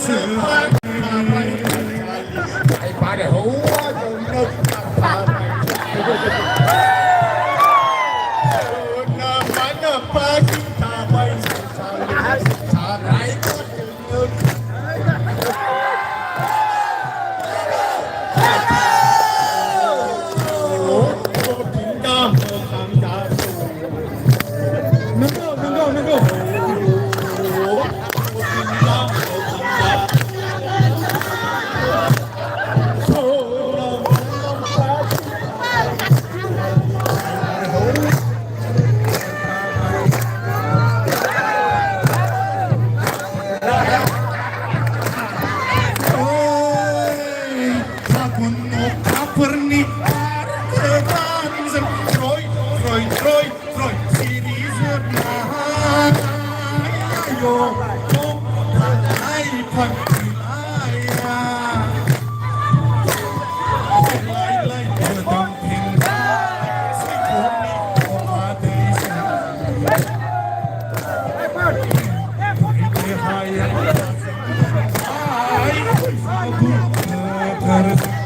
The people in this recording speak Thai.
สือไอ้ปลาเดี๋ยวจะนึกพาไปน้ำมันน้ำปลาที่ตาไปชาไหนก็จะนึกโอ้ถึงดำเมืองทางยาสูนึกpernikahan Troy series na ayo ay pagkilaya laylay ng hingay sa kuni o madalisan ay